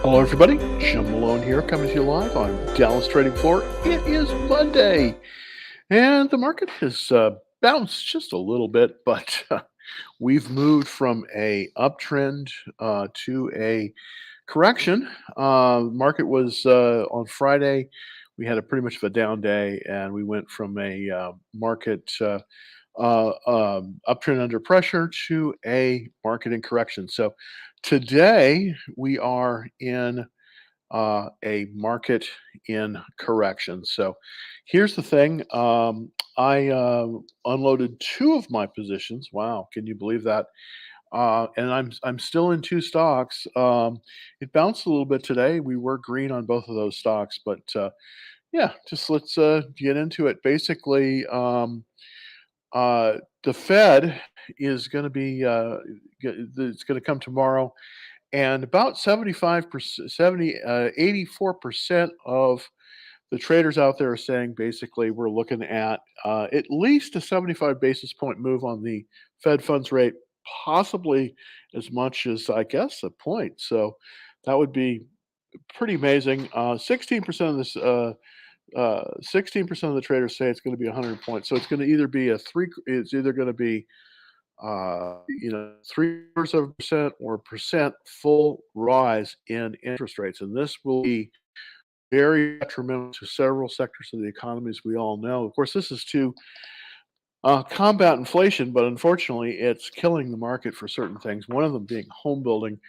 Hello, everybody. Jim Malone here, coming to you live on Dallas Trading Floor. It is Monday, and the market has bounced just a little bit, but we've moved from a uptrend to a correction. Market was on Friday. We had a pretty much of a down day, and we went from a market uptrend under pressure to a market in correction. So today we are in a market in correction. So here's the thing. I unloaded two of my positions. Wow, can you believe that? And I'm still in two stocks. It bounced a little bit today. We were green on both of those stocks, but yeah, just let's get into it. Basically, the Fed is going to be it's going to come tomorrow, and about 75%, 84% of the traders out there are saying basically we're looking at least a 75 basis point move on the Fed funds rate, possibly as much as, I guess, a point. So that would be pretty amazing. 16% of this. 16% of the traders say it's going to be 100 points. So it's going to either be a three. It's either going to be 3/4 of a percent or a percent full rise in interest rates. And this will be very detrimental to several sectors of the economy, as we all know. Of course, this is to combat inflation, but unfortunately, it's killing the market for certain things. One of them being home building.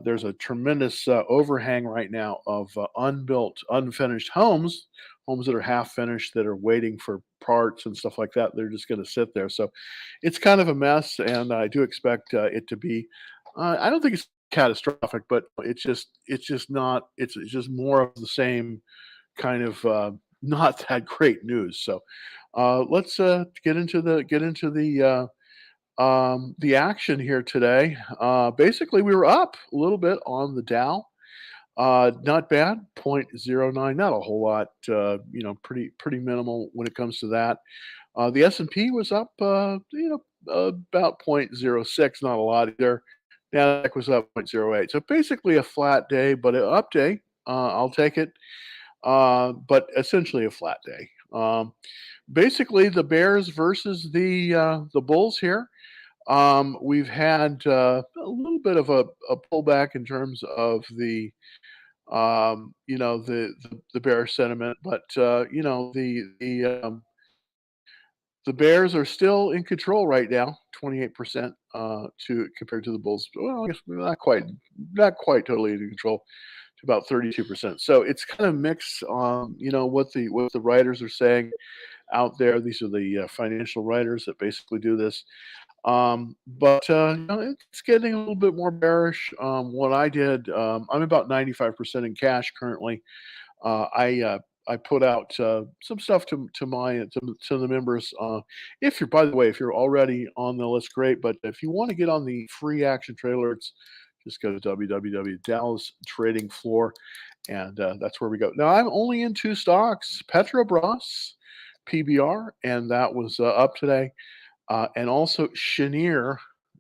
There's a tremendous overhang right now of unbuilt, unfinished homes, homes that are half finished that are waiting for parts and stuff like that. They're just going to sit there. So it's kind of a mess, and I do expect it to be. I don't think it's catastrophic, but it's just not. It's just more of the same kind of not that great news. So let's get into the action here today. Basically, we were up a little bit on the Dow. Not bad, zero point zero 0.09, not a whole lot. Pretty minimal when it comes to that. The S&P was up, about zero point zero 0.06, not a lot either. Nasdaq was up zero point zero 0.08. So basically a flat day, but an up day. I'll take it. But essentially a flat day. Basically, the Bears versus the Bulls here. We've had a little bit of a pullback in terms of the bear sentiment, but the Bears are still in control right now, 28% to compared to the Bulls. Well, I guess not quite totally in control, to about 32%. So it's kind of mixed. What the writers are saying out there. These are the financial writers that basically do this. But it's getting a little bit more bearish. What I did, I'm about 95% in cash currently. I put out some stuff to the members. By the way, if you're already on the list, great. But if you want to get on the free action trade alerts, just go to www.Dallas Trading Floor, and that's where we go. Now I'm only in two stocks: Petrobras, PBR, and that was up today. And also Cheniere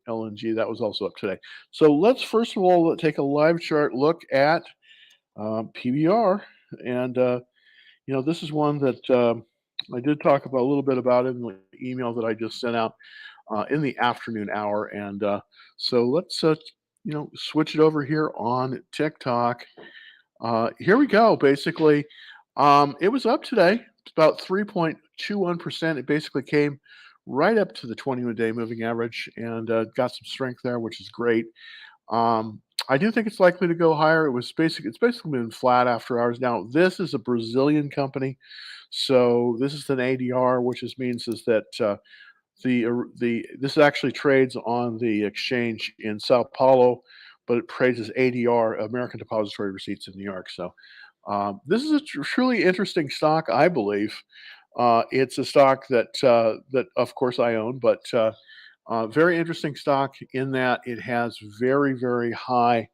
LNG, that was also up today. So let's first of all take a live chart look at PBR, and this is one that I did talk about a little bit about in the email that I just sent out in the afternoon hour, and so let's switch it over here on TikTok. Here we go. Basically, it was up today. It's about 3.21%. It basically came right up to the 21-day moving average and got some strength there, which is great. I do think it's likely to go higher. It's basically been flat after hours. Now, this is a Brazilian company, so this is an ADR, which means that this actually trades on the exchange in Sao Paulo, but it trades as ADR, American Depository Receipts, in New York. So this is a truly interesting stock, I believe. It's a stock that of course I own, but very interesting stock in that it has very, very high.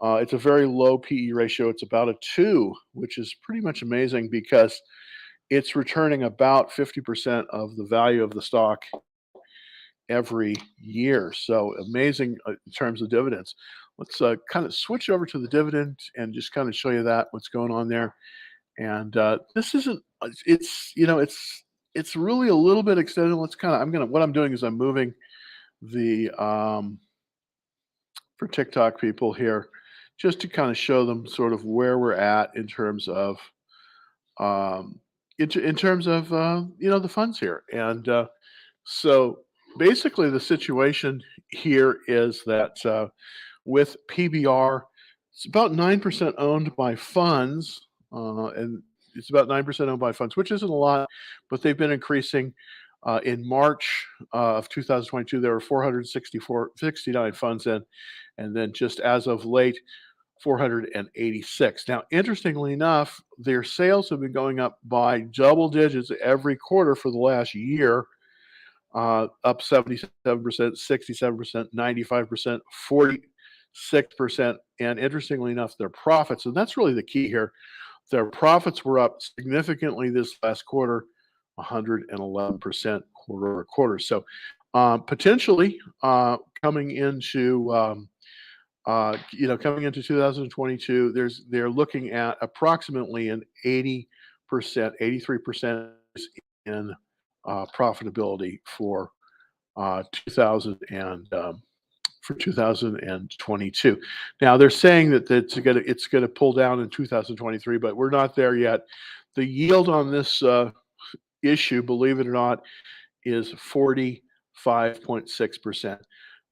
It's a very low PE ratio. It's about a 2, which is pretty much amazing because it's returning about 50% of the value of the stock every year. So amazing in terms of dividends. Let's kind of switch over to the dividend and just kind of show you that what's going on there. And this isn't. It's it's really a little bit extended. Let's kind of. I'm gonna. What I'm doing is I'm moving the for TikTok people here, just to kind of show them sort of where we're at in terms of um, in terms of the funds here. And so basically, the situation here is that with PBR, it's about 9% owned by funds, and it's about 9% owned by funds, which isn't a lot, but they've been increasing. In March of 2022, there were 469 funds in, and then just as of late, 486. Now, interestingly enough, their sales have been going up by double digits every quarter for the last year, up 77%, 67%, 95%, 46%. And interestingly enough, their profits, and that's really the key here, their profits were up significantly this last quarter, 111% quarter over quarter. So potentially coming into coming into 2022, they're looking at approximately an 80%, 83% in profitability for 2000 and for 2022. Now they're saying that it's gonna pull down in 2023, but we're not there yet. The yield on this issue, believe it or not, is 45.6%,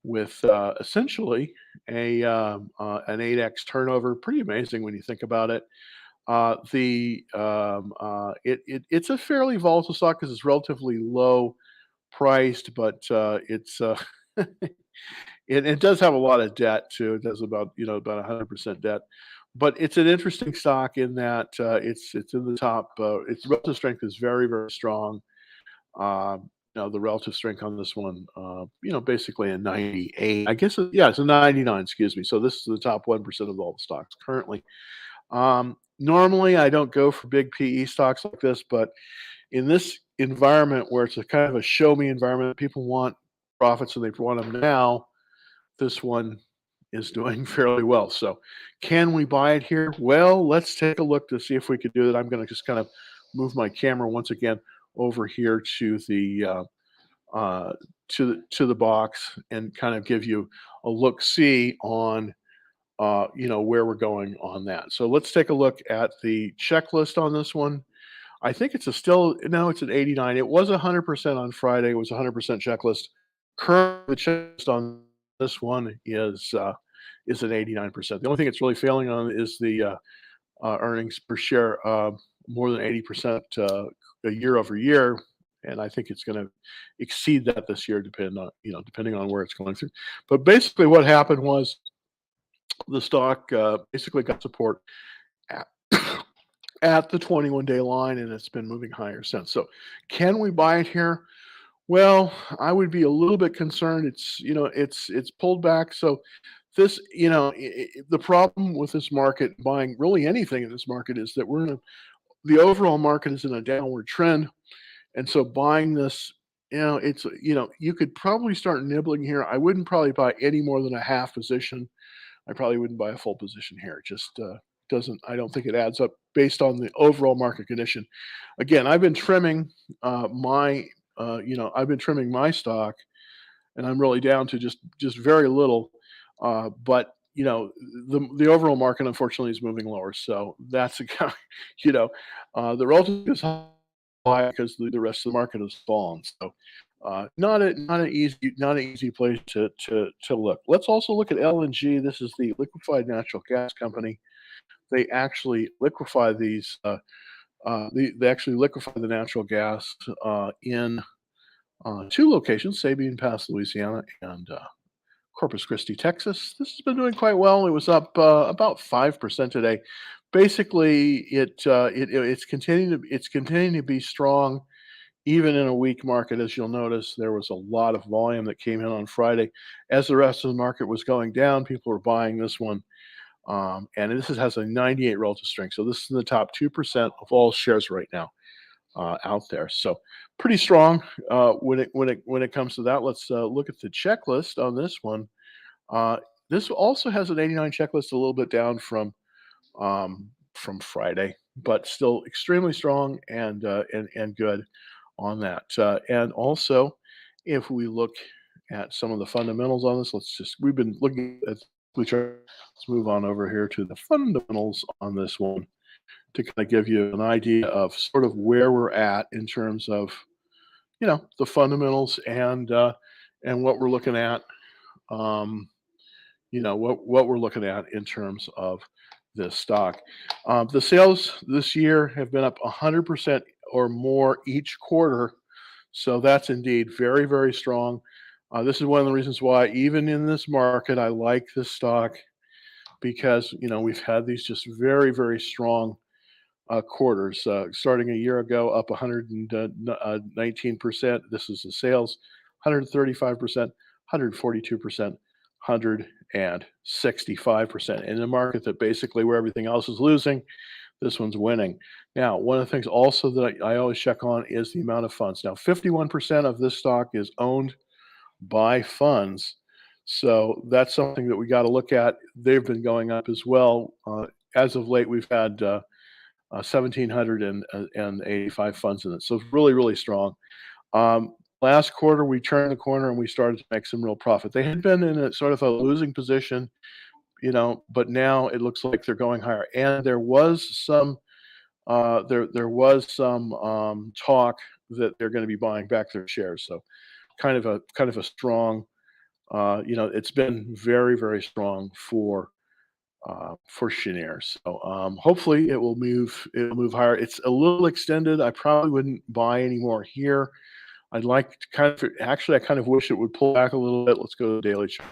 with essentially an 8x turnover. Pretty amazing when you think about it. It's a fairly volatile stock because it's relatively low priced, but it does have a lot of debt too. It does about 100% debt. But it's an interesting stock in that it's in the top. Its relative strength is very, very strong. The relative strength on this one, basically a 98. I guess, yeah, it's a 99, excuse me. So this is the top 1% of all the stocks currently. Normally, I don't go for big PE stocks like this, but in this environment where it's a kind of a show me environment, people want profits and they want them now. This one is doing fairly well. So, can we buy it here? Well, let's take a look to see if we could do it. I'm going to just kind of move my camera once again over here to the to the box and kind of give you a look see on where we're going on that. So let's take a look at the checklist on this one. I think it's a still no, it's an 89. It was 100% on Friday. It was 100% checklist. Currently, the checklist on this one is an 89%. The only thing it's really failing on is the earnings per share, more than 80% a year over year, and I think it's going to exceed that this year, depending on where it's going through. But basically, what happened was the stock basically got support at, at the 21-day line, and it's been moving higher since. So, can we buy it here? Well, I would be a little bit concerned. It's pulled back. So this, the problem with this market, buying really anything in this market, is that the overall market is in a downward trend, and so buying this, you could probably start nibbling here. I wouldn't probably buy any more than a half position. I probably wouldn't buy a full position here. It just doesn't. I don't think it adds up based on the overall market condition. Again, I've been trimming I've been trimming my stock, and I'm really down to just very little. But the overall market unfortunately is moving lower, so that's a kind. The relative is high because the rest of the market has fallen. So not an easy place to look. Let's also look at LNG. This is the liquefied natural gas company. They actually liquefy these. They actually liquefy the natural gas in two locations: Sabine Pass, Louisiana, and Corpus Christi, Texas. This has been doing quite well. It was up about 5% today. Basically, it's continuing to be strong even in a weak market. As you'll notice, there was a lot of volume that came in on Friday. As the rest of the market was going down, people were buying this one. And this has a 98 relative strength. So this is in the top 2% of all shares right now. out there. So pretty strong when it comes to that. Let's look at the checklist on this one. Uh, this also has an 89 checklist, a little bit down from Friday, but still extremely strong and good on that. And also, if we look at some of the fundamentals on this, we've been looking at let's move on over here to the fundamentals on this one to kind of give you an idea of sort of where we're at in terms of the fundamentals and what we're looking at. Um, what we're looking at in terms of this stock. The sales this year have been up 100% or more each quarter, so that's indeed very, very strong. This is one of the reasons why, even in this market, I like this stock because we've had these just very, very strong quarters. Starting a year ago, up 119%. This is the sales, 135%, 142%, 165%. In a market that basically where everything else is losing, this one's winning. Now, one of the things also that I always check on is the amount of funds. Now, 51% of this stock is owned by funds. So that's something that we got to look at. They've been going up as well. As of late, we've had 1,785 funds in it. So it's really, really strong. Last quarter, we turned the corner and we started to make some real profit. They had been in a sort of a losing position, but now it looks like they're going higher. And there was some talk that they're going to be buying back their shares. So kind of a strong. It's been very, very strong for Cheniere. So hopefully it will move higher. It's a little extended. I probably wouldn't buy any more here. I'd like to I kind of wish it would pull back a little bit. Let's go to the daily chart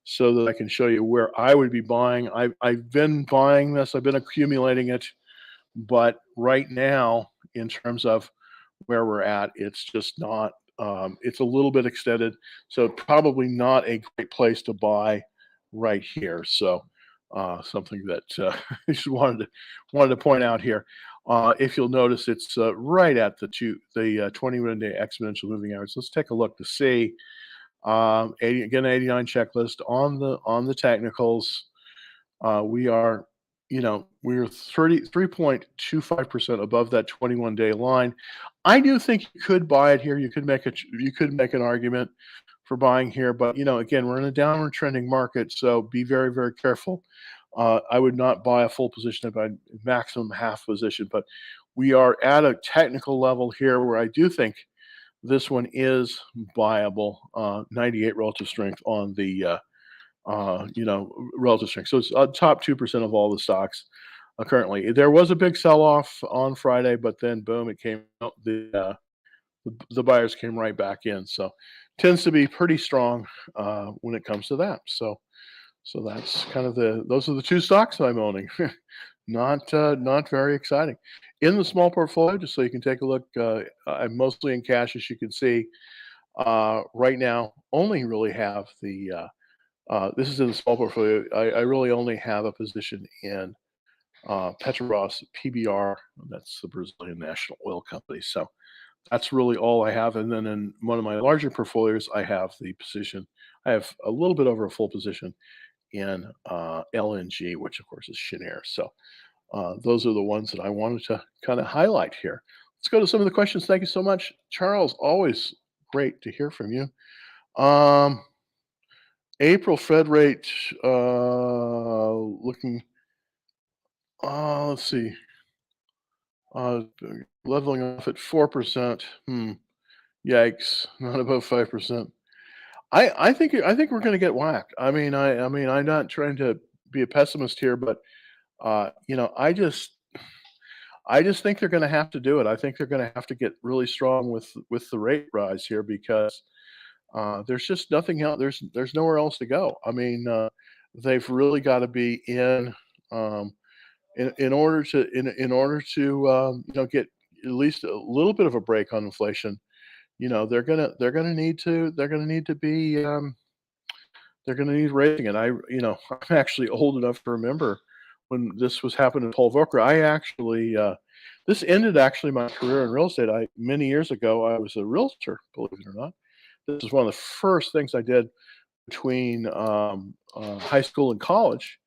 so that I can show you where I would be buying. I've been buying this. I've been accumulating it, but right now, in terms of where we're at, it's just not. It's a little bit extended, so probably not a great place to buy right here. So something that I just wanted to point out here. If you'll notice, it's right at the 21-day exponential moving average. Let's take a look to see. 89 checklist on the technicals. We're 33.25% above that 21-day line. I do think you could buy it here. You could make an argument for buying here, but again, we're in a downward trending market, so be very, very careful. I would not buy a full position. I'd buy maximum half position, but we are at a technical level here where I do think this one is buyable. 98 relative strength on the relative strength. So it's top 2% of all the stocks currently. There was a big sell-off on Friday, but then boom, it came out. The buyers came right back in. So tends to be pretty strong when it comes to that. So that's kind of those are the two stocks that I'm owning. Not very exciting. In the small portfolio, just so you can take a look, I'm mostly in cash, as you can see. Right now, only really have this is in the small portfolio. I really only have a position in Petrobras PBR. That's the Brazilian National Oil Company. So that's really all I have. And then in one of my larger portfolios, I have the position. I have a little bit over a full position in LNG, which of course is Cheniere. So those are the ones that I wanted to kind of highlight here. Let's go to some of the questions. Thank you so much, Charles. Always great to hear from you. April Fed rate looking. Let's see. Leveling off at 4%. Yikes! Not above 5%. I think we're going to get whacked. I mean, I'm not trying to be a pessimist here, but I just think they're going to have to do it. I think they're going to have to get really strong with the rate rise here because there's just nothing else. There's nowhere else to go. I mean, they've really got to be um, in order to get at least a little bit of a break on inflation. They're gonna need to be they're gonna need raising it. I'm actually old enough to remember when this was happening to Paul Volcker. I actually This ended actually my career in real estate. Many years ago, I was a realtor, believe it or not. This was one of the first things I did between high school and college.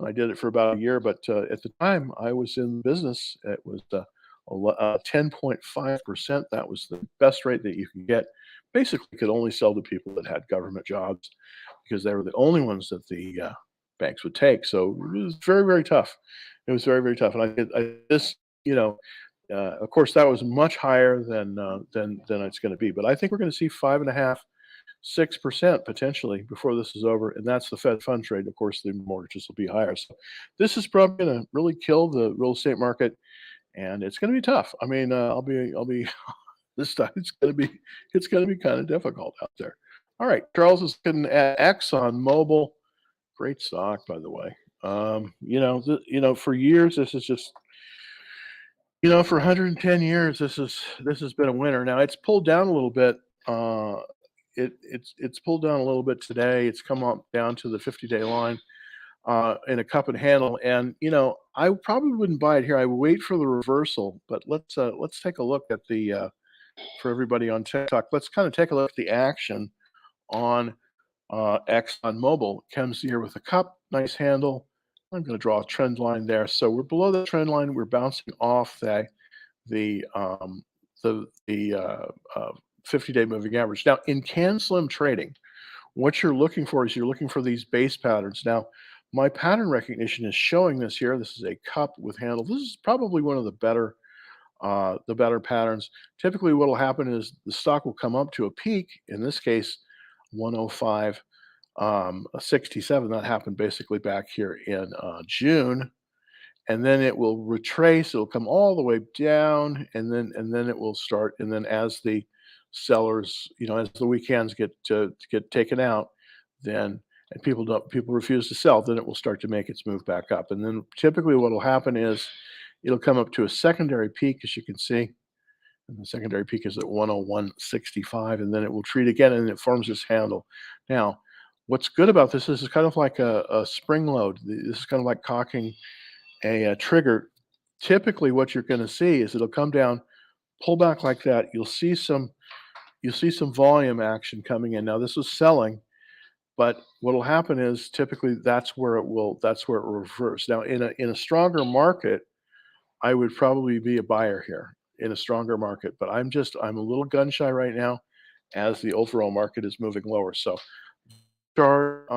I did it for about a year, but at the time I was in business. It was 10.5%. That was the best rate that you could get. Basically, you could only sell to people that had government jobs because they were the only ones that the banks would take. So it was very, very tough. It was very, very tough. And this, you know, of course, that was much higher than it's going to be. But I think we're going to see 5.5, 6% potentially before this is over, and that's the Fed funds rate. Of course, the mortgages will be higher. So this is probably going to really kill the real estate market, and it's going to be tough. I mean, I'll be this time. It's going to be kind of difficult out there. All right, Charles is looking at Exxon Mobil. Great stock, by the way. For years, this is just for 110 years, this has been a winner. Now it's pulled down a little bit. It's pulled down a little bit today. It's come up down to the 50-day line in a cup and handle. And I probably wouldn't buy it here. I would wait for the reversal. But let's take a look at the for everybody on TikTok. Let's kind of take a look at the action on ExxonMobil. Comes here with a cup, nice handle. I'm going to draw a trend line there. So we're below the trend line. We're bouncing off the 50-day moving average. Now, in can slim trading, what you're looking for is you're looking for these base patterns. Now, my pattern recognition is showing this here. This is a cup with handle. This is probably one of the better patterns. Typically, what will happen is the stock will come up to a peak. In this case, 105. 67. That happened basically back here in June, and then it will retrace. It'll come all the way down, and then it will start. And then as the sellers, as the weekends get taken out, then and people refuse to sell, then it will start to make its move back up. And then typically, what will happen is it'll come up to a secondary peak, as you can see. And the secondary peak is at 101.65, and then it will treat again, and it forms this handle. Now, what's good about this is it's kind of like a spring load. This is kind of like cocking a trigger. Typically, what you're going to see is it'll come down, pull back like that. You'll see some volume action coming in. Now, this is selling, but what will happen is typically that's where it will reverse. Now, in a stronger market, I would probably be a buyer here in a stronger market, but I'm a little gun shy right now as the overall market is moving lower. So chart,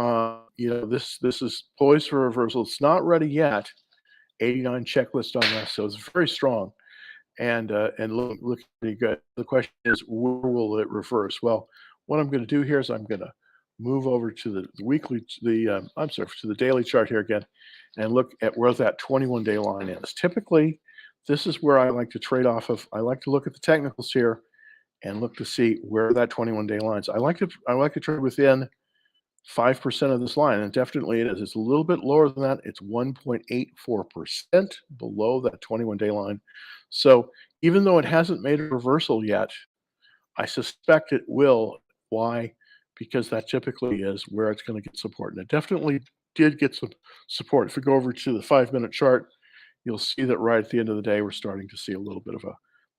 this is poised for reversal. It's not ready yet. 89 checklist on this, so it's very strong and look pretty good. The question is, where will it reverse? Well, what I'm going to do here is I'm going to move over to the to the daily chart here again, and look at where that 21-day line is. Typically, this is where I like to trade off of. I like to look at the technicals here and look to see where that 21-day line is. I like to trade within 5% of this line, and definitely it is. It's a little bit lower than that. It's 1.84% below that 21-day line. So even though it hasn't made a reversal yet, I suspect it will. Why? Because that typically is where it's going to get support. And it definitely did get some support. If we go over to the 5-minute chart, you'll see that right at the end of the day, we're starting to see a little bit of a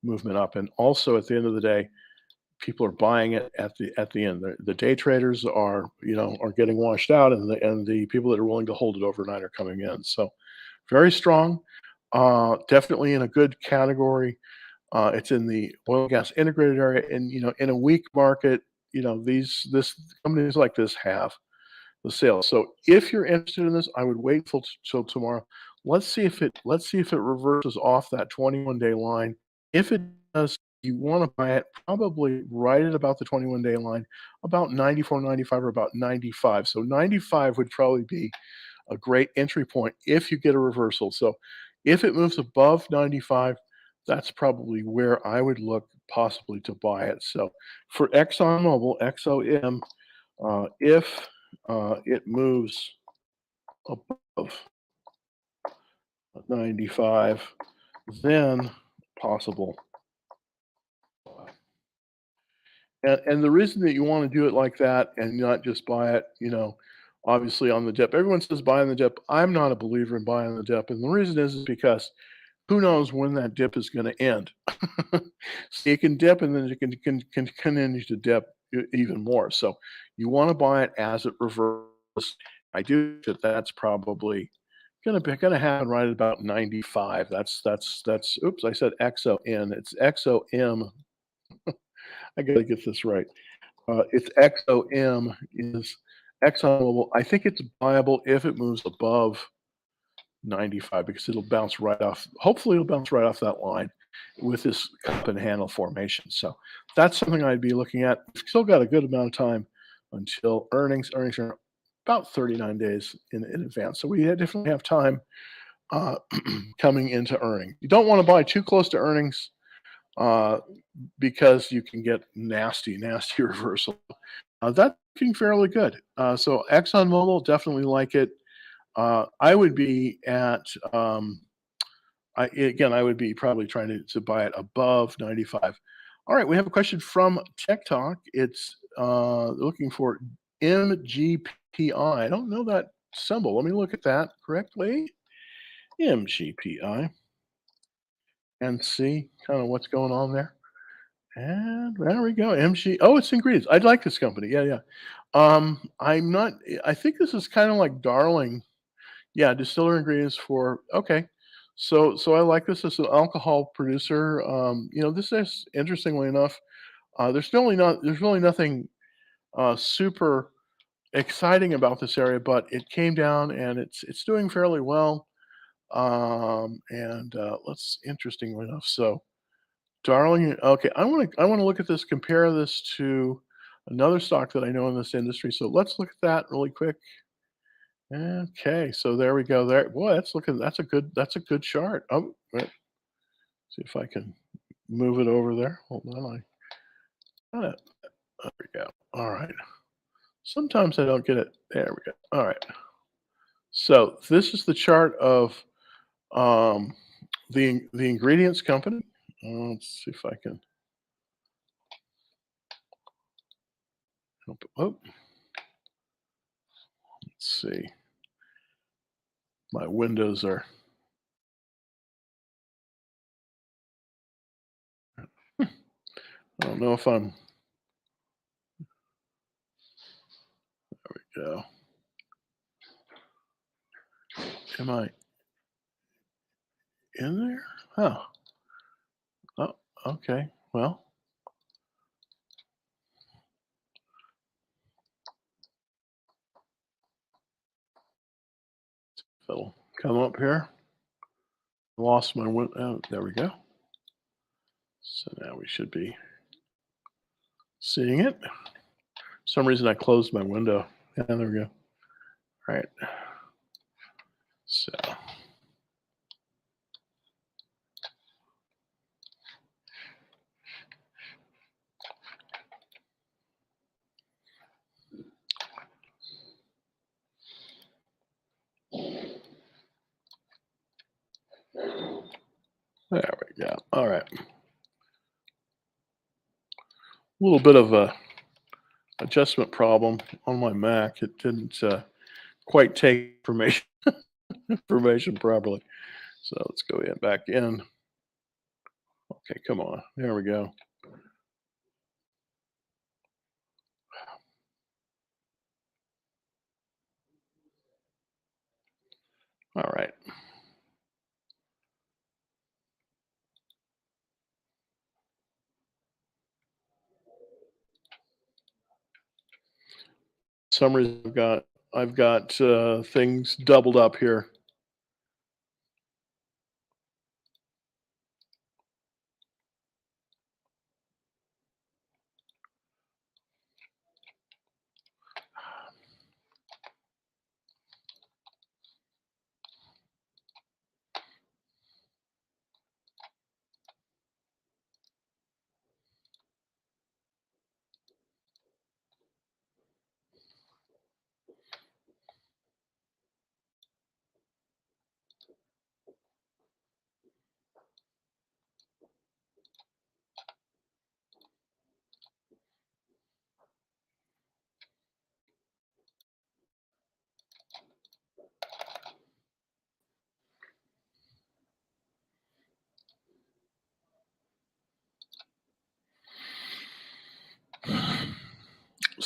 movement up. And also at the end of the day, people are buying it at the end. The day traders are getting washed out, and the people that are willing to hold it overnight are coming in. So very strong, definitely in a good category. It's in the oil and gas integrated area, and in a weak market, these companies like this have the sales. So if you're interested in this, I would wait till tomorrow. Let's see if it reverses off that 21-day line. If it does, you want to buy it probably right at about the 21-day line, about 94, 95, or about 95. So 95 would probably be a great entry point if you get a reversal. So if it moves above 95, that's probably where I would look possibly to buy it. So for ExxonMobil, XOM, if it moves above 95, then possible. And the reason that you want to do it like that and not just buy it, obviously on the dip. Everyone says buy on the dip. I'm not a believer in buying on the dip, and the reason is because who knows when that dip is going to end. So it can dip and then it can continue to dip even more. So you want to buy it as it reverses. I do think that that's probably gonna happen right at about 95. That's oops, I said XON. It's XOM. I gotta get this right. It's XOM is ExxonMobil. I think it's viable if it moves above 95 because it'll bounce right off. Hopefully, it'll bounce right off that line with this cup and handle formation. So that's something I'd be looking at. We've still got a good amount of time until earnings. Earnings are about 39 days in advance. So we definitely have time uh, coming into earnings. You don't want to buy too close to earnings uh, because you can get nasty reversal. That's looking fairly good. So ExxonMobil, definitely like it. I would be at, I would be probably trying to buy it above 95. All right, we have a question from Tech Talk. It's looking for MGPI. I don't know that symbol. Let me look at that correctly. MGPI and see kind of what's going on there. And there we go. MG. Oh, it's ingredients. I'd like this company. Yeah, yeah. I'm not. I think this is kind of like Darling. Yeah, distiller ingredients for. Okay. So I like this as an alcohol producer. This is interestingly enough. There's really nothing super exciting about this area, but it came down and it's doing fairly well. And let's interestingly enough. So Darling, okay, I wanna look at this, compare this to another stock that I know in this industry, so let's look at that really quick. Okay, so there we go there. Boy, that's a good chart. Oh, right, see if I can move it over there. Hold on, I got it. There we go. Alright. Sometimes I don't get it. There we go. Alright. So this is the chart of, um, the ingredients company. Let's see if I can oh, let's see. My windows are I don't know if I'm yeah. Am I in there? Oh. Oh, okay. Well, if it'll come up here. Lost my win oh, there we go. So now we should be seeing it. Some reason I closed my window. Yeah, there we go. All right. So there we go. All right. A little bit of a adjustment problem on my Mac. It didn't quite take information properly. So let's go in back in. Okay, come on. There we go. All right. Some reason I've got things doubled up here.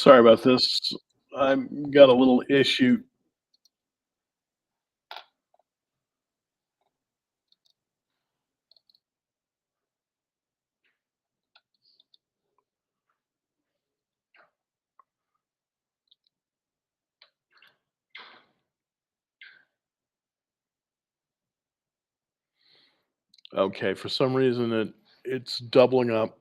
Sorry about this. I've got a little issue. Okay, for some reason it's doubling up.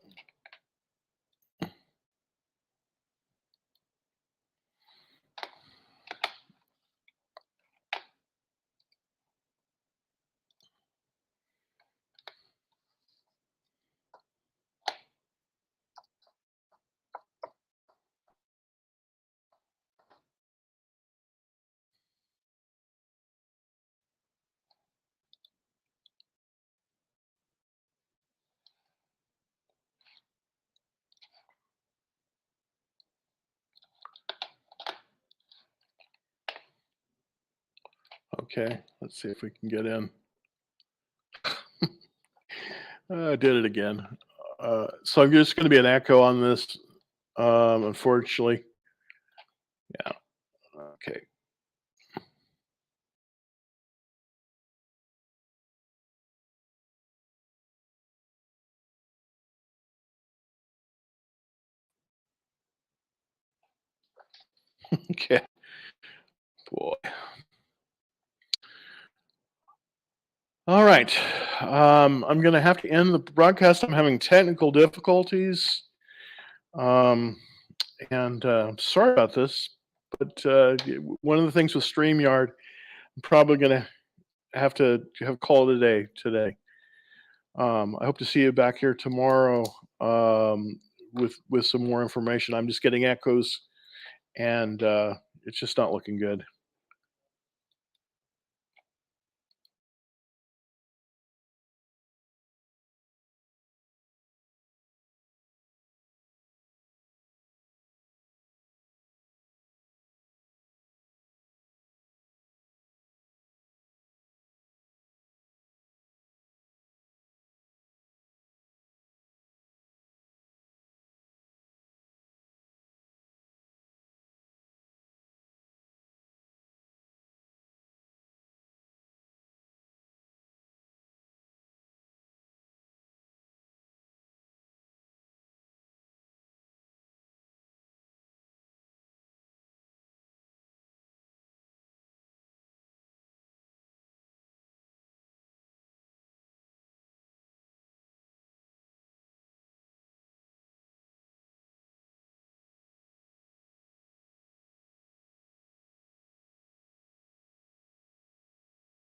Okay, let's see if we can get in. I did it again. So I'm just going to be an echo on this. Unfortunately, yeah. Okay. Okay. Boy. All right. I'm going to have to end the broadcast. I'm having technical difficulties. Um, and sorry about this, but one of the things with StreamYard, I'm probably going to have call it a day today. I hope to see you back here tomorrow with some more information. I'm just getting echoes, and it's just not looking good.